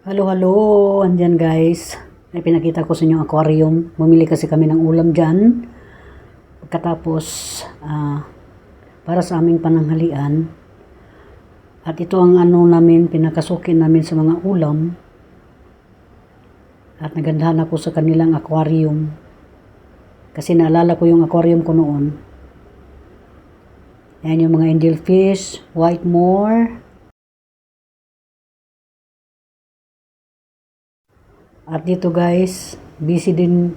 Halo, halo. Andyan guys. Ay pinakita ko sa inyo aquarium. Bumili kasi kami ng ulam dyan. Pagkatapos, para sa aming pananghalian. At ito ang namin, pinakasukin namin sa mga ulam. At nagandahan ako sa kanilang aquarium. Kasi naalala ko yung aquarium ko noon. Ayan yung mga angelfish, whitemore. At dito guys, busy din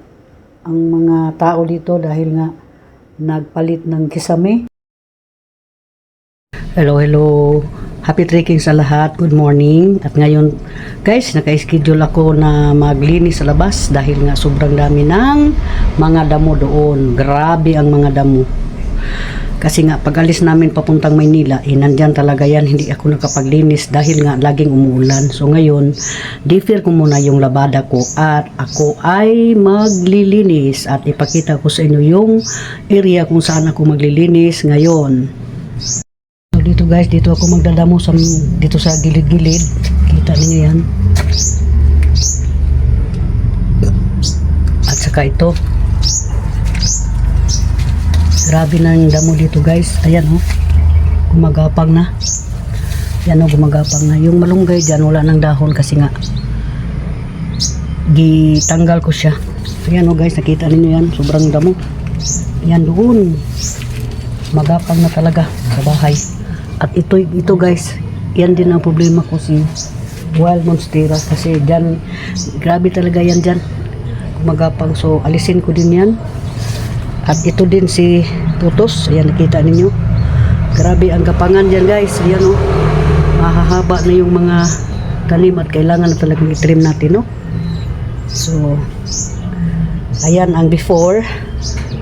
ang mga tao dito dahil nga nagpalit ng kisame. Hello, hello. Happy trekking sa lahat. Good morning. At ngayon guys, naka-schedule ako na maglinis sa labas dahil nga sobrang dami ng mga damo doon. Grabe ang mga damo. Kasi nga pag alis namin papuntang Maynila, nandyan talaga yan, hindi ako nakapaglinis dahil nga laging umuulan. So ngayon, defer ko muna yung labada ko at ako ay maglilinis at ipakita ko sa inyo yung area kung saan ako maglilinis ngayon. So dito guys, dito ako magdadamo dito sa gilid-gilid. Kita niyo yan. At saka ito. Grabe na yung damo dito guys. Ayan oh. Gumagapang na. Ayan oh, gumagapang na. Yung malunggay dyan, wala ng dahon kasi nga gitanggal ko siya. Ayan oh guys, nakita ninyo yan. Sobrang damo. Ayan doon. Magapang na talaga sa bahay. At ito guys, yan din ang problema ko si wild monstera. Kasi dyan, grabe talaga yan dyan. Gumagapang. So alisin ko din yan. At ito din si putos. Ayan, nakita ninyo. Grabe ang gapangan dyan guys. Ayan o. Mahahaba na yung mga tanim at kailangan na talagang i-trim natin, no? So, ayan ang before.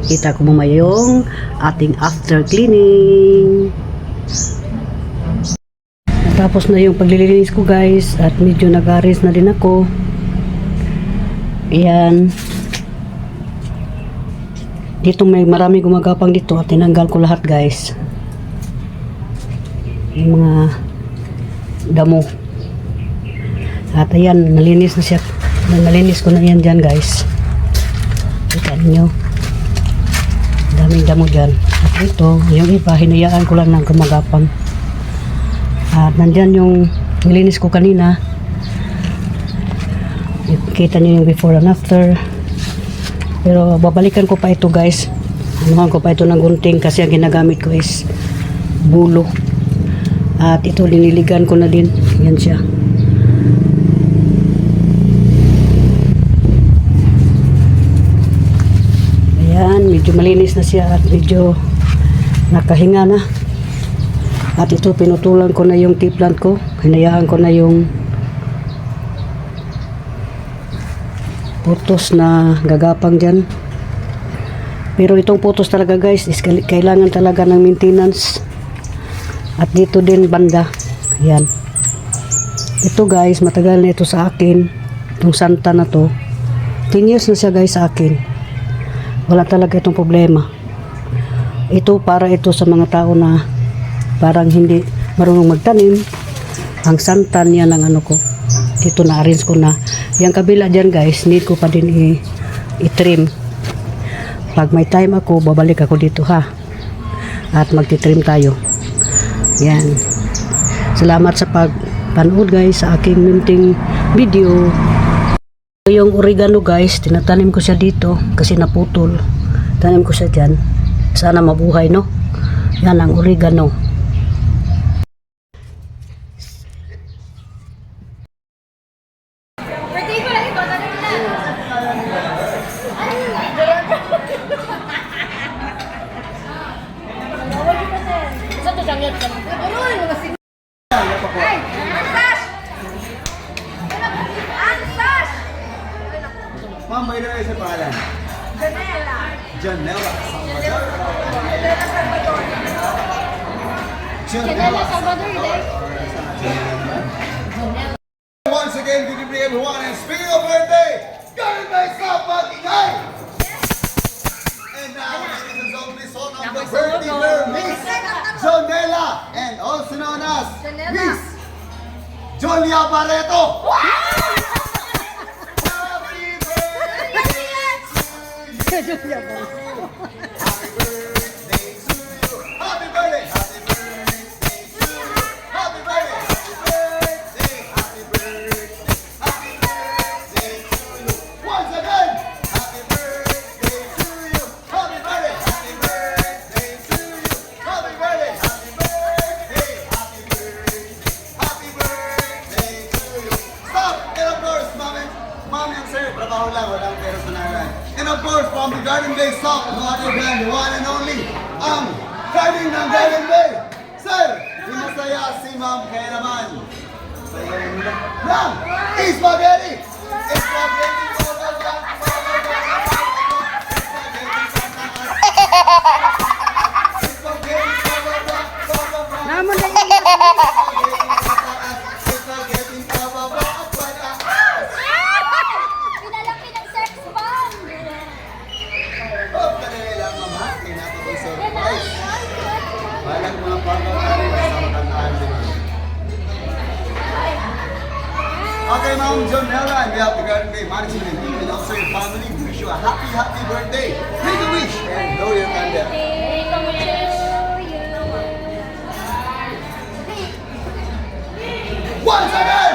Kita ko mamaya yung ating after cleaning. Tapos na yung paglilinis ko guys. At medyo nag-aris na din ako. Ayan. Dito may marami gumagapang dito at tinanggal ko lahat guys. Yung mga damo. At ayan, nalinis na siya. Nalinis ko na yan dyan guys. Kita niyo. Daming damo dyan. At ito, yung iba, hinayaan ko lang ng gumagapang. At nandyan yung nilinis ko kanina. Kita niyo yung before and after. Pero babalikan ko pa ito guys. Anuhan ko pa ito ng gunting kasi ang ginagamit ko is bulo. At ito liniligan ko na din. Yan siya. Ayan, medyo malinis na siya at medyo nakahinga na. At ito pinutulan ko na yung tea plant ko. Hinayaan ko na yung putos na gagapang dyan. Pero itong putos talaga guys is kailangan talaga ng maintenance. At dito din banda. Ayan. Ito guys, matagal na ito sa akin. Itong santa na to. 10 years na siya guys sa akin. Wala talaga itong problema. Ito para ito sa mga tao na parang hindi marunong magtanim. Ang santa niya ng ano ko. Dito na-arrange ko na. Yung kabila dyan guys, need ko pa din i-trim. Pag may time ako, babalik ako dito ha. At magti-trim tayo. Yan. Salamat sa pag-panood guys sa aking munting video. Yung oregano guys, tinatanim ko siya dito kasi naputol. Tanim ko siya dyan. Sana mabuhay no. Yan ang oregano. Ma'am, may ilan sa pangalan? Janela. Janela Salvador. Janela Salvador. Once again, good evening everyone, and speaking of birthday, got it myself, Matingay! And now, ladies and gentlemen, son of the birthday girl, Miss Janela, and also known as Miss Jolia Barreto. Happy birthday to you. Happy birthday. Happy birthday to you. Happy birthday. Happy birthday. Happy birthday. Happy birthday to you. Once again. Happy birthday to you. Happy birthday. Happy birthday to you. Happy birthday. Happy birthday. Happy birthday. Happy birthday to you. Stop. And of course, Mommy, I'm sorry, trabaho lang, walang personalan. And of course, from the Garden Bay Stop, no other than the one and only, Garden ng Garden Bay. Sir, di masaya si Ma'am, kaya naman. Saya nila. Lang, spaghetti! Spaghetti for the Naman na Pinalaki ng sex bomb. Walang mga pagkakari sa magandaan din. Okay, Ma'am John Nella, and we have the Garden Bay Management team and also your family. We wish you a happy birthday. Make a wish and blow your candle. Once again!